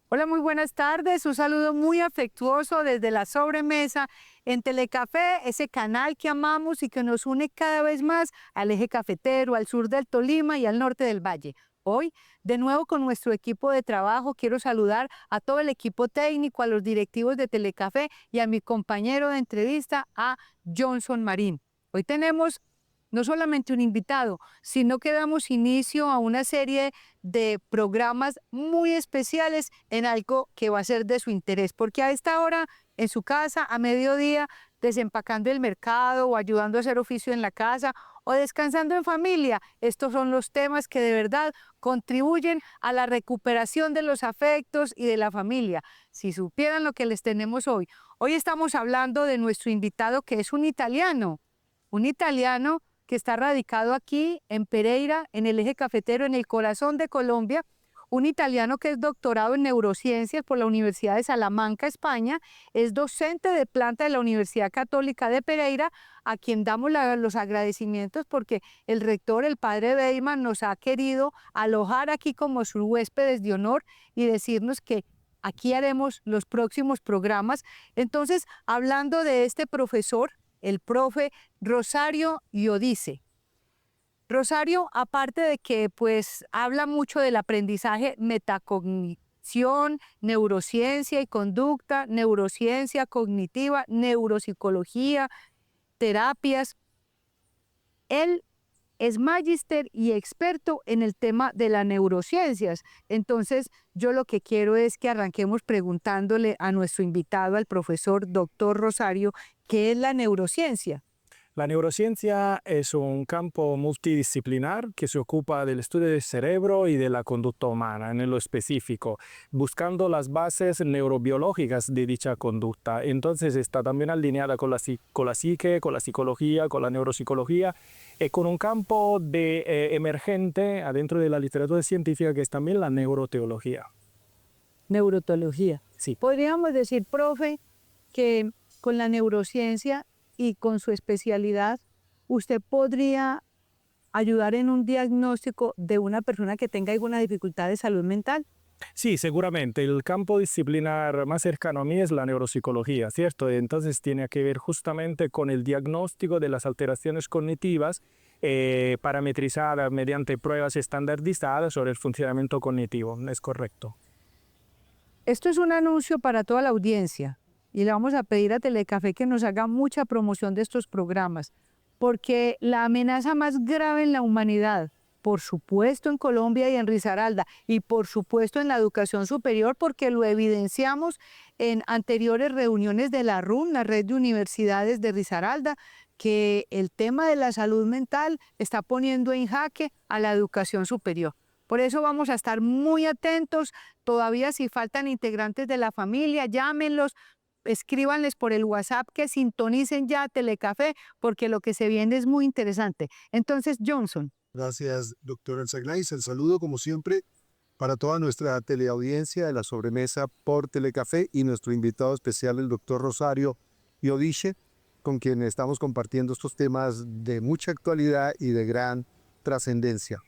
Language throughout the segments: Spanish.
Hola, muy buenas tardes. Un saludo muy afectuoso desde la sobremesa en Telecafé, ese canal que amamos y que nos une cada vez más al eje cafetero, al sur del Tolima y al norte del Valle. Hoy, de nuevo con nuestro equipo de trabajo, quiero saludar a todo el equipo técnico, a los directivos de Telecafé y a mi compañero de entrevista, a Johnson Marín. Hoy tenemos no solamente un invitado, sino que damos inicio a una serie de programas muy especiales en algo que va a ser de su interés, porque a esta hora, en su casa, a mediodía, desempacando el mercado o ayudando a hacer oficio en la casa o descansando en familia, estos son los temas que de verdad contribuyen a la recuperación de los afectos y de la familia. Si supieran lo que les tenemos hoy. Hoy estamos hablando de nuestro invitado, que es un italiano que está radicado aquí en Pereira, en el eje cafetero, en el corazón de Colombia, un italiano que es doctorado en neurociencias por la Universidad de Salamanca, España, es docente de planta de la Universidad Católica de Pereira, a quien damos los agradecimientos porque el rector, el padre Beyman, nos ha querido alojar aquí como sus huéspedes de honor y decirnos que aquí haremos los próximos programas. Entonces, hablando de este profesor, el profe Rosario Iodice. Rosario, aparte de que pues habla mucho del aprendizaje, metacognición, neurociencia y conducta, neurociencia cognitiva, neuropsicología, terapias, él es magíster y experto en el tema de las neurociencias. Entonces, yo lo que quiero es que arranquemos preguntándole a nuestro invitado, al profesor doctor Rosario, ¿qué es la neurociencia? La neurociencia es un campo multidisciplinar que se ocupa del estudio del cerebro y de la conducta humana en lo específico, buscando las bases neurobiológicas de dicha conducta. Entonces está también alineada con la psique, con la psicología, con la neuropsicología y con un campo emergente adentro de la literatura científica que es también la neuroteología. Neurotología. Sí. Podríamos decir, profe, que con la neurociencia y con su especialidad, usted podría ayudar en un diagnóstico de una persona que tenga alguna dificultad de salud mental. Sí, seguramente. El campo disciplinar más cercano a mí es la neuropsicología, ¿cierto? Entonces tiene que ver justamente con el diagnóstico de las alteraciones cognitivas parametrizadas mediante pruebas estandarizadas sobre el funcionamiento cognitivo. Es correcto. Esto es un anuncio para toda la audiencia y le vamos a pedir a Telecafé que nos haga mucha promoción de estos programas, porque la amenaza más grave en la humanidad, por supuesto en Colombia y en Risaralda, y por supuesto en la educación superior, porque lo evidenciamos en anteriores reuniones de la RUN, la Red de Universidades de Risaralda, que el tema de la salud mental está poniendo en jaque a la educación superior. Por eso vamos a estar muy atentos. Todavía si faltan integrantes de la familia, llámenlos, escríbanles por el WhatsApp que sintonicen ya Telecafé, porque lo que se viene es muy interesante. Entonces, Johnson. Gracias, doctor Elsagnais. El saludo, como siempre, para toda nuestra teleaudiencia de la sobremesa por Telecafé y nuestro invitado especial, el doctor Rosario Iodice, con quien estamos compartiendo estos temas de mucha actualidad y de gran trascendencia.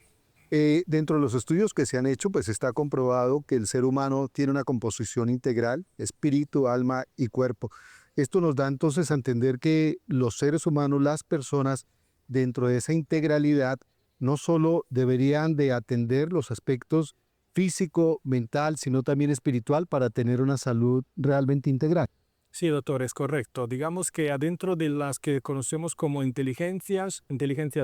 Dentro de los estudios que se han hecho, pues está comprobado que el ser humano tiene una composición integral, espíritu, alma y cuerpo. Esto nos da entonces a entender que los seres humanos, las personas, dentro de esa integralidad, no solo deberían de atender los aspectos físico, mental, sino también espiritual para tener una salud realmente integral. Sí, doctor, es correcto. Digamos que adentro de las que conocemos como inteligencias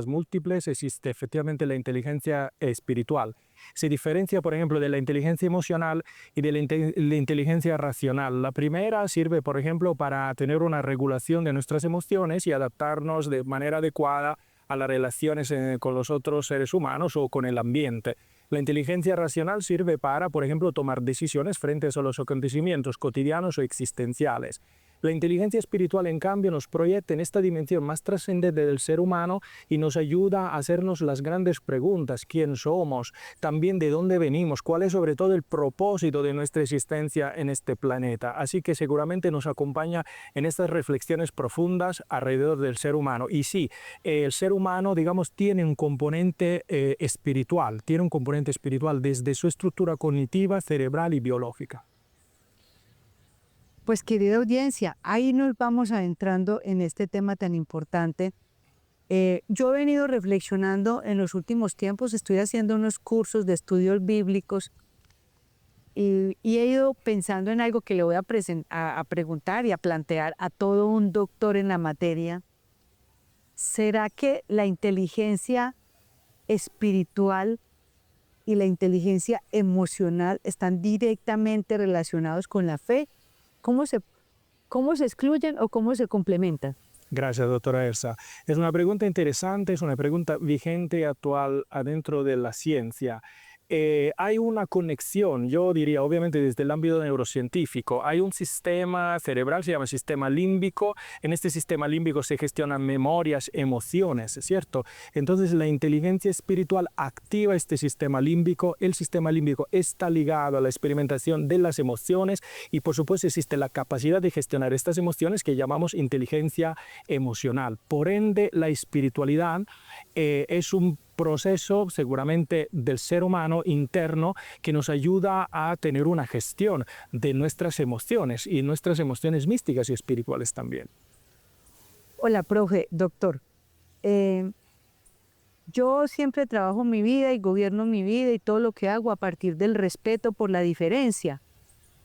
múltiples, existe efectivamente la inteligencia espiritual. Se diferencia, por ejemplo, de la inteligencia emocional y de la inteligencia racional. La primera sirve, por ejemplo, para tener una regulación de nuestras emociones y adaptarnos de manera adecuada a las relaciones con los otros seres humanos o con el ambiente. La inteligencia racional sirve para, por ejemplo, tomar decisiones frente a los acontecimientos cotidianos o existenciales. La inteligencia espiritual, en cambio, nos proyecta en esta dimensión más trascendente del ser humano y nos ayuda a hacernos las grandes preguntas: ¿quién somos? También de dónde venimos, cuál es sobre todo el propósito de nuestra existencia en este planeta. Así que seguramente nos acompaña en estas reflexiones profundas alrededor del ser humano. Y sí, el ser humano, digamos, tiene un componente espiritual, desde su estructura cognitiva, cerebral y biológica. Pues querida audiencia, ahí nos vamos adentrando en este tema tan importante. Yo he venido reflexionando en los últimos tiempos, estoy haciendo unos cursos de estudios bíblicos y he ido pensando en algo que le voy a preguntar y a plantear a todo un doctor en la materia. ¿Será que la inteligencia espiritual y la inteligencia emocional están directamente relacionados con la fe? ¿Cómo se excluyen o cómo se complementan? Gracias, doctora Elsa. Es una pregunta interesante, es una pregunta vigente, actual, adentro de la ciencia. Hay una conexión, yo diría, obviamente desde el ámbito neurocientífico. Hay un sistema cerebral, se llama sistema límbico. En este sistema límbico se gestionan memorias, emociones, ¿cierto? Entonces la inteligencia espiritual activa este sistema límbico. El sistema límbico está ligado a la experimentación de las emociones y por supuesto existe la capacidad de gestionar estas emociones que llamamos inteligencia emocional. Por ende, la espiritualidad es un proceso seguramente del ser humano interno que nos ayuda a tener una gestión de nuestras emociones y nuestras emociones místicas y espirituales también. Hola, profe, doctor. Yo siempre trabajo mi vida y gobierno mi vida y todo lo que hago a partir del respeto por la diferencia.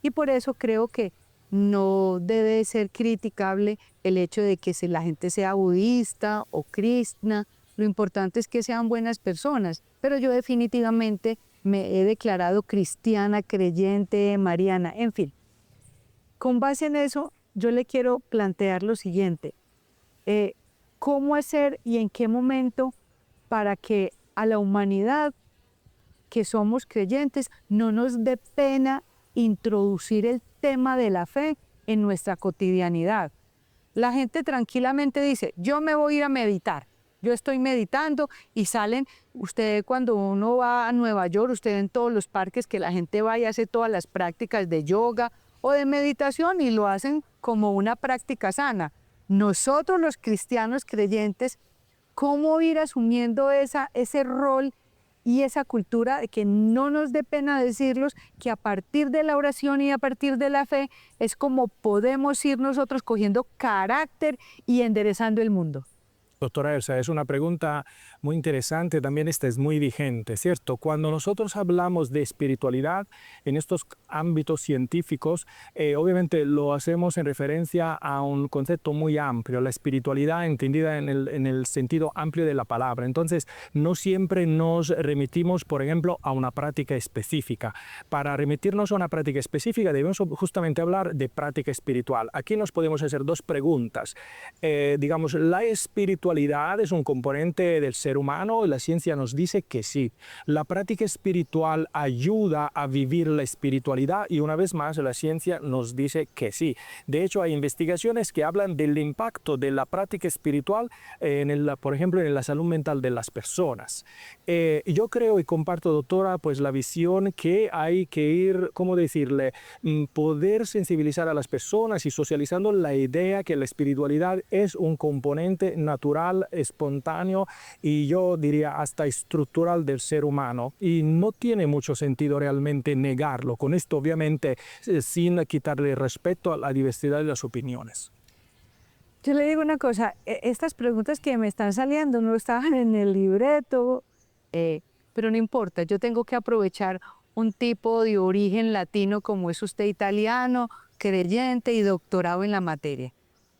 Y por eso creo que no debe ser criticable el hecho de que la gente sea budista o krishna. Lo importante es que sean buenas personas, pero yo definitivamente me he declarado cristiana, creyente, mariana, en fin. Con base en eso, yo le quiero plantear lo siguiente. ¿Cómo hacer y en qué momento para que a la humanidad que somos creyentes no nos dé pena introducir el tema de la fe en nuestra cotidianidad? La gente tranquilamente dice, yo me voy a ir a meditar. Yo estoy meditando y salen, usted cuando uno va a Nueva York, usted en todos los parques que la gente va y hace todas las prácticas de yoga o de meditación y lo hacen como una práctica sana. Nosotros los cristianos creyentes, ¿cómo ir asumiendo ese rol y esa cultura de que no nos dé pena decirlos, que a partir de la oración y a partir de la fe es como podemos ir nosotros cogiendo carácter y enderezando el mundo? Doctora Elsa, es una pregunta muy interesante, también esta es muy vigente, ¿cierto? Cuando nosotros hablamos de espiritualidad en estos ámbitos científicos, obviamente lo hacemos en referencia a un concepto muy amplio, la espiritualidad entendida en el sentido amplio de la palabra. Entonces, no siempre nos remitimos, por ejemplo, a una práctica específica. Para remitirnos a una práctica específica debemos justamente hablar de práctica espiritual. Aquí nos podemos hacer dos preguntas. Digamos, la espiritualidad es un componente del ser humano y la ciencia nos dice que sí. La práctica espiritual ayuda a vivir la espiritualidad y una vez más la ciencia nos dice que sí. De hecho, hay investigaciones que hablan del impacto de la práctica espiritual, por ejemplo, en la salud mental de las personas. Yo creo y comparto, doctora, pues la visión que hay que ir, ¿cómo decirle? Poder sensibilizar a las personas y socializando la idea que la espiritualidad es un componente natural, espontáneo y yo diría hasta estructural del ser humano y no tiene mucho sentido realmente negarlo. Con esto obviamente sin quitarle respeto a la diversidad de las opiniones. Yo le digo una cosa, estas preguntas que me están saliendo no estaban en el libreto, pero no importa, yo tengo que aprovechar un tipo de origen latino como es usted, italiano, creyente y doctorado en la materia.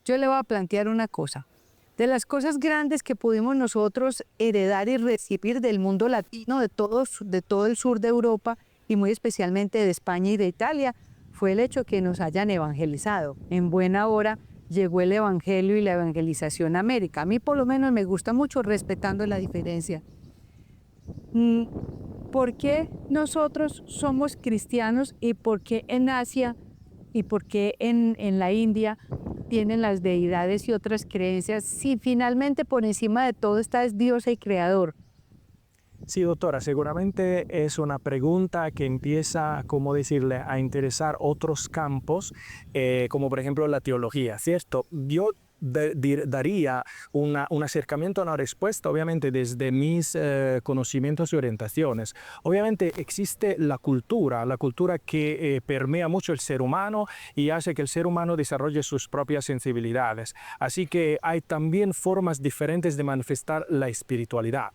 Yo le voy a plantear una cosa. De las cosas grandes que pudimos nosotros heredar y recibir del mundo latino, de todo el sur de Europa y muy especialmente de España y de Italia, fue el hecho que nos hayan evangelizado. En buena hora llegó el evangelio y la evangelización a América. A mí por lo menos me gusta mucho, respetando la diferencia. ¿Por qué nosotros somos cristianos y por qué en Asia y por qué en la India tienen las deidades y otras creencias, si finalmente por encima de todo está es Dios el Creador? Sí, doctora, seguramente es una pregunta que empieza, como decirle, a interesar otros campos, como por ejemplo la teología, ¿cierto? Yo daría un acercamiento a una respuesta, obviamente, desde mis conocimientos y orientaciones. Obviamente existe la cultura que permea mucho el ser humano y hace que el ser humano desarrolle sus propias sensibilidades. Así que hay también formas diferentes de manifestar la espiritualidad.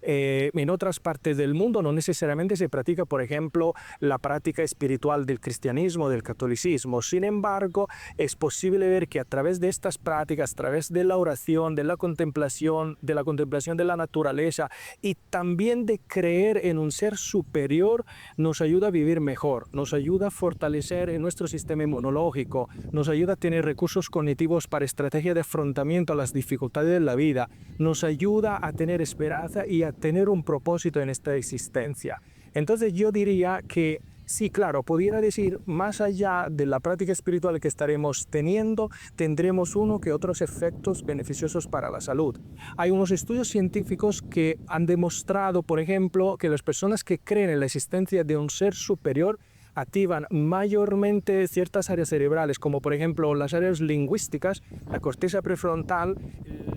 En otras partes del mundo no necesariamente se practica, por ejemplo, la práctica espiritual del cristianismo, del catolicismo. Sin embargo, es posible ver que a través de estas prácticas, a través de la oración, de la contemplación de la naturaleza y también de creer en un ser superior, nos ayuda a vivir mejor, nos ayuda a fortalecer nuestro sistema inmunológico, nos ayuda a tener recursos cognitivos para estrategia de afrontamiento a las dificultades de la vida, nos ayuda a tener esperanza y a tener un propósito en esta existencia. Entonces yo diría que sí, claro, pudiera decir, más allá de la práctica espiritual que estaremos teniendo, tendremos uno que otros efectos beneficiosos para la salud. Hay unos estudios científicos que han demostrado, por ejemplo, que las personas que creen en la existencia de un ser superior activan mayormente ciertas áreas cerebrales, como por ejemplo las áreas lingüísticas, la corteza prefrontal,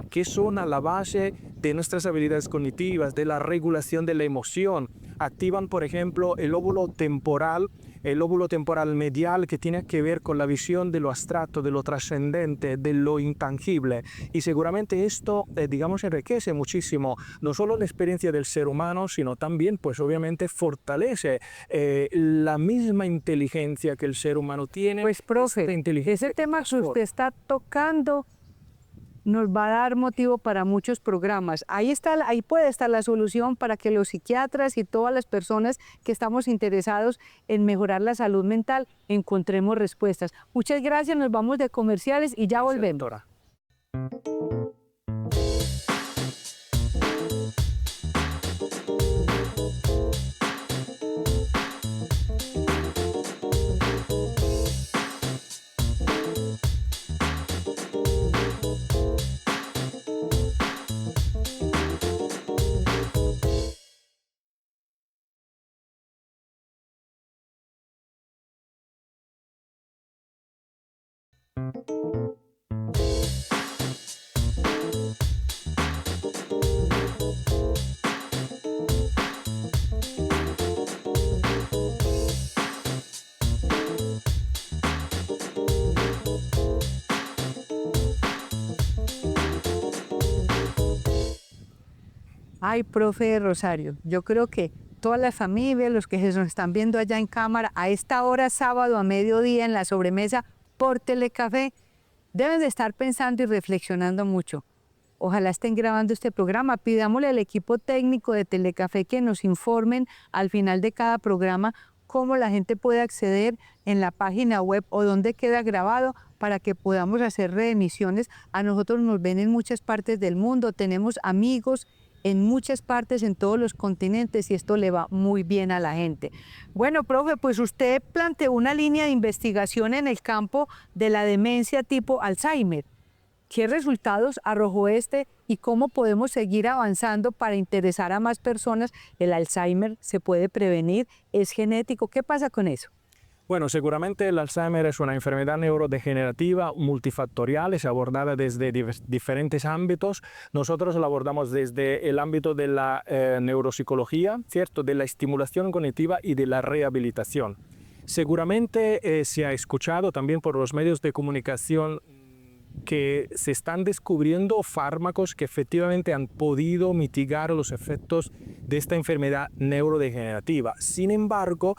que son a la base de nuestras habilidades cognitivas, de la regulación de la emoción. Activan, por ejemplo, el lóbulo temporal medial, que tiene que ver con la visión de lo abstracto, de lo trascendente, de lo intangible. Y seguramente esto, digamos, enriquece muchísimo no solo la experiencia del ser humano, sino también, pues obviamente, fortalece la misma inteligencia que el ser humano tiene. Pues, profe, ese tema que usted está tocando nos va a dar motivo para muchos programas. Ahí puede estar la solución para que los psiquiatras y todas las personas que estamos interesados en mejorar la salud mental encontremos respuestas. Muchas gracias, nos vamos de comerciales y ya volvemos. Doctora. Ay, profe Rosario, yo creo que todas las familias, los que se nos están viendo allá en cámara, a esta hora sábado a mediodía en la sobremesa por Telecafé, deben de estar pensando y reflexionando mucho. Ojalá estén grabando este programa. Pidámosle al equipo técnico de Telecafé que nos informen al final de cada programa cómo la gente puede acceder en la página web o dónde queda grabado para que podamos hacer reemisiones. A nosotros nos ven en muchas partes del mundo, tenemos amigos en muchas partes, en todos los continentes, y esto le va muy bien a la gente. Bueno, profe, pues usted planteó una línea de investigación en el campo de la demencia tipo Alzheimer. ¿Qué resultados arrojó y cómo podemos seguir avanzando para interesar a más personas? ¿El Alzheimer se puede prevenir? ¿Es genético? ¿Qué pasa con eso? Bueno, seguramente el Alzheimer es una enfermedad neurodegenerativa multifactorial, es abordada desde diferentes ámbitos. Nosotros la abordamos desde el ámbito de la neuropsicología, ¿cierto? De la estimulación cognitiva y de la rehabilitación. Seguramente se ha escuchado también por los medios de comunicación que se están descubriendo fármacos que efectivamente han podido mitigar los efectos de esta enfermedad neurodegenerativa. Sin embargo,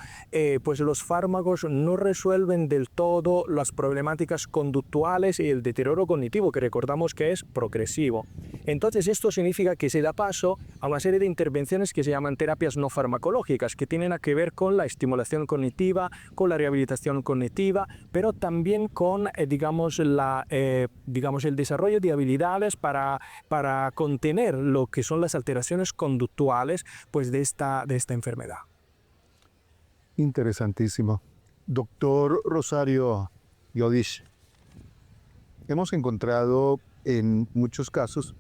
pues los fármacos no resuelven del todo las problemáticas conductuales y el deterioro cognitivo, que recordamos que es progresivo. Entonces, esto significa que se da paso a una serie de intervenciones que se llaman terapias no farmacológicas, que tienen que ver con la estimulación cognitiva, con la rehabilitación cognitiva, pero también con, digamos, el desarrollo de habilidades para contener lo que son las alteraciones conductuales, pues, de esta enfermedad. Interesantísimo. Doctor Rosario Yodish, Hemos encontrado en muchos casos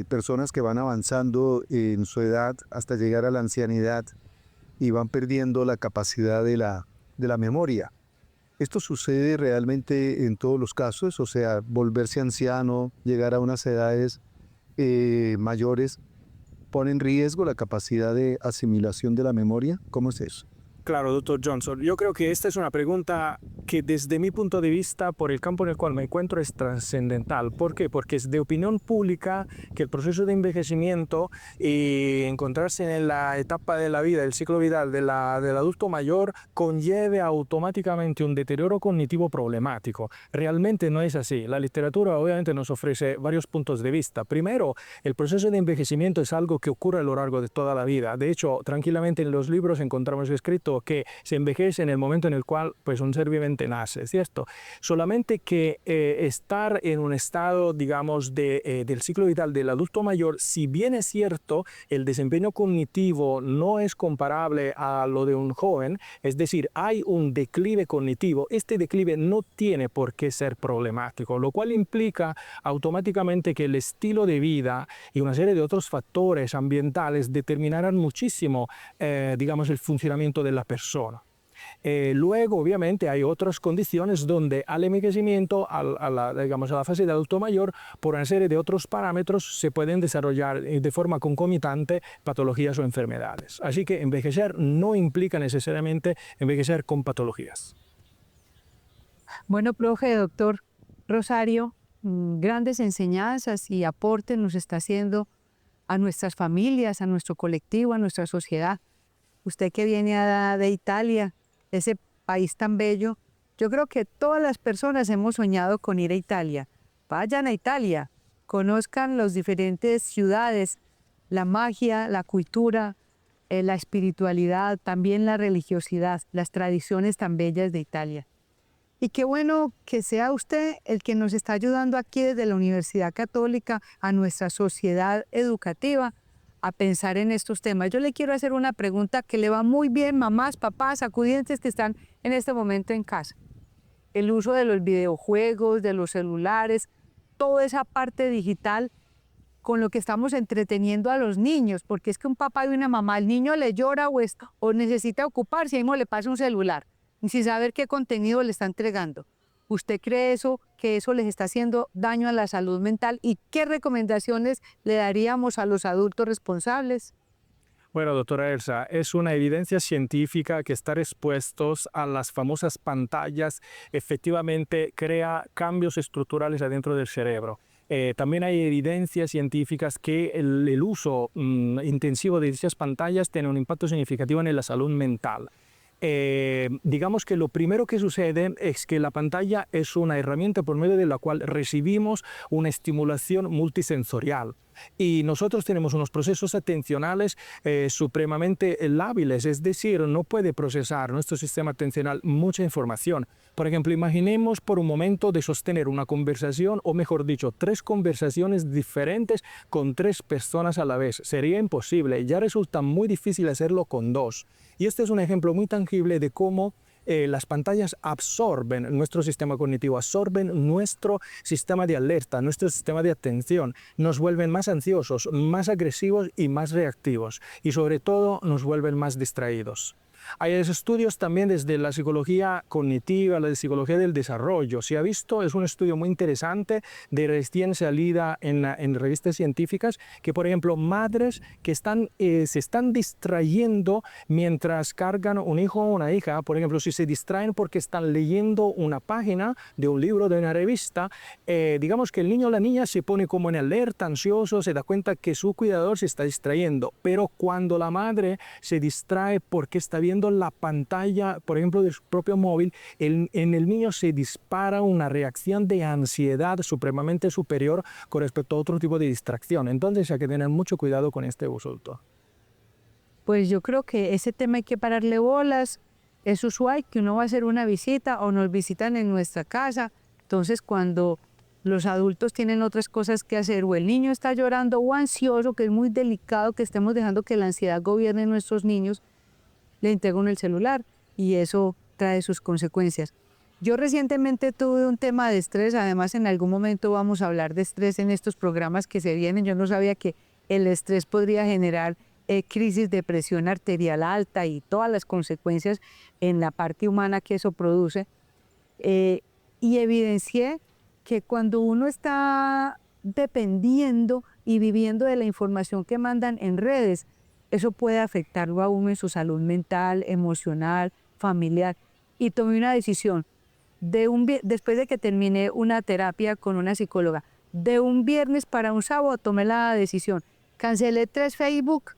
personas que van avanzando en su edad hasta llegar a la ancianidad y van perdiendo la capacidad de la memoria. ¿Esto sucede realmente en todos los casos? O sea, volverse anciano, llegar a unas edades mayores, ¿pone en riesgo la capacidad de asimilación de la memoria? ¿Cómo es eso? Claro, doctor Johnson, yo creo que esta es una pregunta que desde mi punto de vista, por el campo en el cual me encuentro, es trascendental. ¿Por qué? Porque es de opinión pública que el proceso de envejecimiento y encontrarse en la etapa de la vida, el ciclo vital del adulto mayor, conlleve automáticamente un deterioro cognitivo problemático. Realmente no es así. La literatura obviamente nos ofrece varios puntos de vista. Primero, el proceso de envejecimiento es algo que ocurre a lo largo de toda la vida. De hecho, tranquilamente en los libros encontramos escrito que se envejece en el momento en el cual pues, un ser viviente nace, ¿cierto? Solamente que estar en un estado, digamos, del ciclo vital del adulto mayor, si bien es cierto, el desempeño cognitivo no es comparable a lo de un joven, es decir, hay un declive cognitivo, este declive no tiene por qué ser problemático, lo cual implica automáticamente que el estilo de vida y una serie de otros factores ambientales determinarán muchísimo, digamos, el funcionamiento de la persona. Luego, obviamente, hay otras condiciones donde al envejecimiento, digamos, a la fase de adulto mayor, por una serie de otros parámetros, se pueden desarrollar de forma concomitante patologías o enfermedades. Así que envejecer no implica necesariamente envejecer con patologías. Bueno, profe, doctor Rosario, grandes enseñanzas y aportes nos está haciendo a nuestras familias, a nuestro colectivo, a nuestra sociedad. Usted que viene de Italia, ese país tan bello, yo creo que todas las personas hemos soñado con ir a Italia. Vayan a Italia, conozcan las diferentes ciudades, la magia, la cultura, la espiritualidad, también la religiosidad, las tradiciones tan bellas de Italia. Y qué bueno que sea usted el que nos está ayudando aquí desde la Universidad Católica a nuestra sociedad educativa a pensar en estos temas. Yo le quiero hacer una pregunta que le va muy bien, mamás, papás, acudientes que están en este momento en casa. El uso de los videojuegos, de los celulares, toda esa parte digital con lo que estamos entreteniendo a los niños, porque es que un papá y una mamá, el niño le llora o necesita ocuparse y ahí mismo le pasa un celular, sin saber qué contenido le está entregando. ¿Usted cree que eso les está haciendo daño a la salud mental? ¿Y qué recomendaciones le daríamos a los adultos responsables? Bueno, doctora Elsa, es una evidencia científica que estar expuestos a las famosas pantallas efectivamente crea cambios estructurales adentro del cerebro. También hay evidencias científicas que el uso intensivo de dichas pantallas tiene un impacto significativo en la salud mental. Digamos que lo primero que sucede es que la pantalla es una herramienta por medio de la cual recibimos una estimulación multisensorial. Y nosotros tenemos unos procesos atencionales supremamente lábiles, es decir, no puede procesar nuestro sistema atencional mucha información. Por ejemplo, imaginemos por un momento de sostener una conversación, o mejor dicho, 3 conversaciones diferentes con 3 personas a la vez. Sería imposible, ya resulta muy difícil hacerlo con 2. Y este es un ejemplo muy tangible de cómo las pantallas absorben nuestro sistema cognitivo, absorben nuestro sistema de alerta, nuestro sistema de atención, nos vuelven más ansiosos, más agresivos y más reactivos, y sobre todo nos vuelven más distraídos. Hay estudios también desde la psicología cognitiva, la psicología del desarrollo. Se ha visto, es un estudio muy interesante de recién salida en revistas científicas, que por ejemplo madres que se están distrayendo mientras cargan un hijo o una hija, por ejemplo si se distraen porque están leyendo una página de un libro, de una revista, digamos que el niño o la niña se pone como en alerta, ansioso, se da cuenta que su cuidador se está distrayendo, pero cuando la madre se distrae porque está viendo la pantalla, por ejemplo, de su propio móvil, en el niño se dispara una reacción de ansiedad supremamente superior con respecto a otro tipo de distracción. Entonces hay que tener mucho cuidado con este uso, doctor. Pues yo creo que ese tema hay que pararle bolas. Es usual que uno va a hacer una visita o nos visitan en nuestra casa. Entonces, cuando los adultos tienen otras cosas que hacer o el niño está llorando o ansioso, que es muy delicado que estemos dejando que la ansiedad gobierne nuestros niños, le entrega uno el celular y eso trae sus consecuencias. Yo recientemente tuve un tema de estrés, además en algún momento vamos a hablar de estrés en estos programas que se vienen. Yo no sabía que el estrés podría generar crisis de presión arterial alta y todas las consecuencias en la parte humana que eso produce. Y evidencié que cuando uno está dependiendo y viviendo de la información que mandan en redes, eso puede afectarlo a uno en su salud mental, emocional, familiar. Y tomé una decisión. Después de que terminé una terapia con una psicóloga, de un viernes para un sábado tomé la decisión. Cancelé 3 Facebook,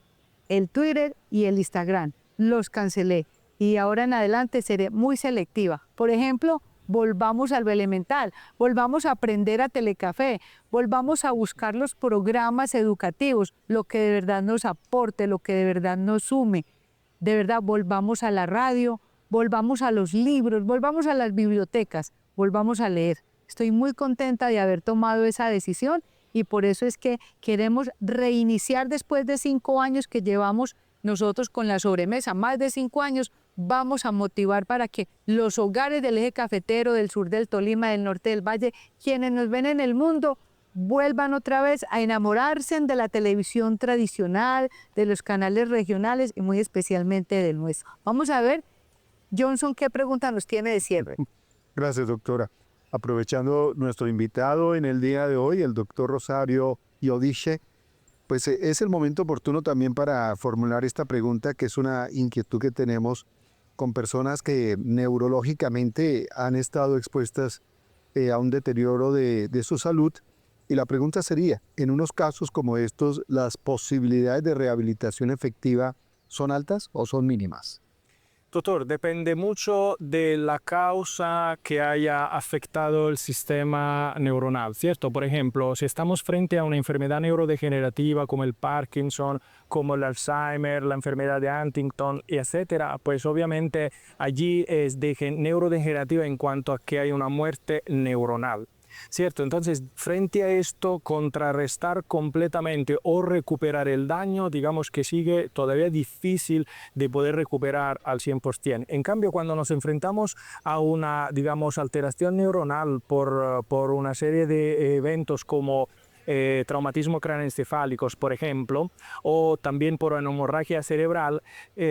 el Twitter y el Instagram. Los cancelé y ahora en adelante seré muy selectiva. Por ejemplo, volvamos a lo elemental, volvamos a aprender a Telecafé, volvamos a buscar los programas educativos, lo que de verdad nos aporte, lo que de verdad nos sume. De verdad, volvamos a la radio, volvamos a los libros, volvamos a las bibliotecas, volvamos a leer. Estoy muy contenta de haber tomado esa decisión y por eso es que queremos reiniciar después de 5 años que llevamos nosotros con la sobremesa, más de 5 años, vamos a motivar para que los hogares del eje cafetero, del sur del Tolima, del norte del Valle, quienes nos ven en el mundo, vuelvan otra vez a enamorarse de la televisión tradicional, de los canales regionales y muy especialmente del nuestro. Vamos a ver, Johnson, ¿qué pregunta nos tiene de cierre? Gracias, doctora. Aprovechando nuestro invitado en el día de hoy, el doctor Rosario Iodiche, pues es el momento oportuno también para formular esta pregunta, que es una inquietud que tenemos con personas que neurológicamente han estado expuestas a un deterioro de su salud. Y la pregunta sería, en unos casos como estos, ¿las posibilidades de rehabilitación efectiva son altas o son mínimas? Doctor, depende mucho de la causa que haya afectado el sistema neuronal, ¿cierto? Por ejemplo, si estamos frente a una enfermedad neurodegenerativa como el Parkinson, como el Alzheimer, la enfermedad de Huntington, etcétera, pues obviamente allí es neurodegenerativa en cuanto a que hay una muerte neuronal. ¿Cierto? Entonces, frente a esto, contrarrestar completamente o recuperar el daño, digamos que sigue todavía difícil de poder recuperar al 100%. En cambio, cuando nos enfrentamos a una, digamos, alteración neuronal por una serie de eventos como traumatismo craneoencefálicos, por ejemplo, o también por una hemorragia cerebral,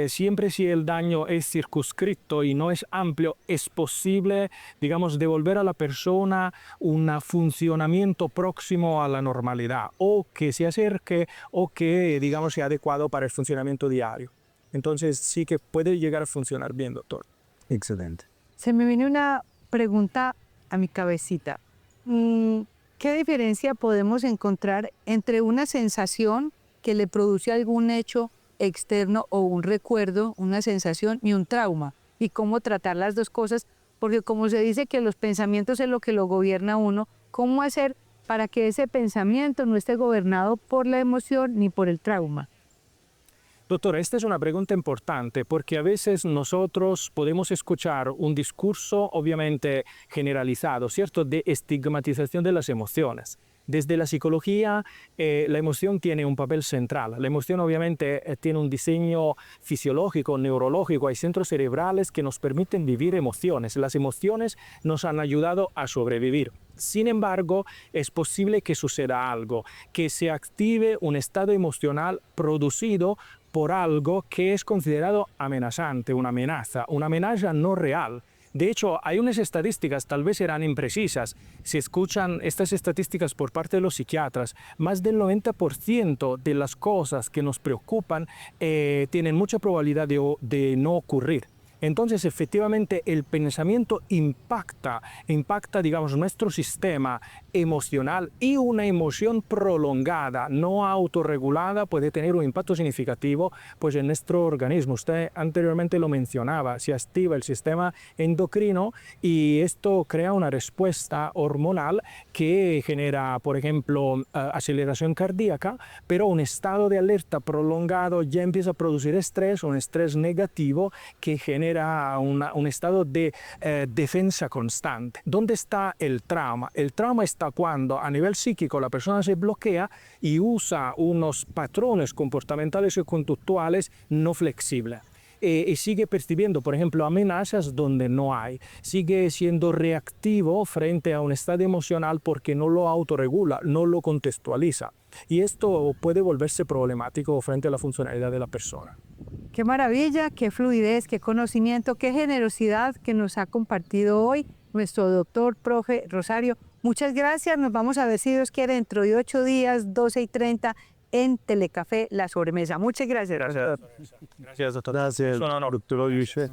siempre si el daño es circunscrito y no es amplio, es posible, digamos, devolver a la persona un funcionamiento próximo a la normalidad, o que se acerque, o que, digamos, sea adecuado para el funcionamiento diario. Entonces, sí que puede llegar a funcionar bien, doctor. Excelente. Se me viene una pregunta a mi cabecita. ¿Qué diferencia podemos encontrar entre una sensación que le produce algún hecho externo o un recuerdo, una sensación y un trauma? Y cómo tratar las dos cosas, porque como se dice que los pensamientos es lo que lo gobierna a uno, ¿cómo hacer para que ese pensamiento no esté gobernado por la emoción ni por el trauma? Doctor, esta es una pregunta importante porque a veces nosotros podemos escuchar un discurso obviamente generalizado, ¿cierto?, de estigmatización de las emociones. Desde la psicología, la emoción tiene un papel central. La emoción obviamente tiene un diseño fisiológico, neurológico. Hay centros cerebrales que nos permiten vivir emociones. Las emociones nos han ayudado a sobrevivir. Sin embargo, es posible que suceda algo, que se active un estado emocional producido por algo que es considerado amenazante, una amenaza no real. De hecho, hay unas estadísticas, tal vez serán imprecisas, si escuchan estas estadísticas por parte de los psiquiatras, más del 90% de las cosas que nos preocupan tienen mucha probabilidad de no ocurrir. Entonces, efectivamente, el pensamiento impacta, digamos, nuestro sistema emocional, y una emoción prolongada, no autorregulada, puede tener un impacto significativo pues, en nuestro organismo. Usted anteriormente lo mencionaba, se activa el sistema endocrino y esto crea una respuesta hormonal que genera, por ejemplo, aceleración cardíaca, pero un estado de alerta prolongado ya empieza a producir estrés, un estrés negativo que genera un estado de defensa constante. ¿Dónde está el trauma? El trauma está cuando a nivel psíquico la persona se bloquea y usa unos patrones comportamentales y conductuales no flexibles. y sigue percibiendo, por ejemplo, amenazas donde no hay. Sigue siendo reactivo frente a un estado emocional porque no lo autorregula, no lo contextualiza. Y esto puede volverse problemático frente a la funcionalidad de la persona. Qué maravilla, qué fluidez, qué conocimiento, qué generosidad que nos ha compartido hoy nuestro doctor, profe Rosario. Muchas gracias. Nos vamos a ver, si Dios quiere, dentro de 8 días, 12:30, en Telecafé La Sobremesa. Muchas gracias. Gracias, doctor. Gracias, Es un honor. doctor Odilche.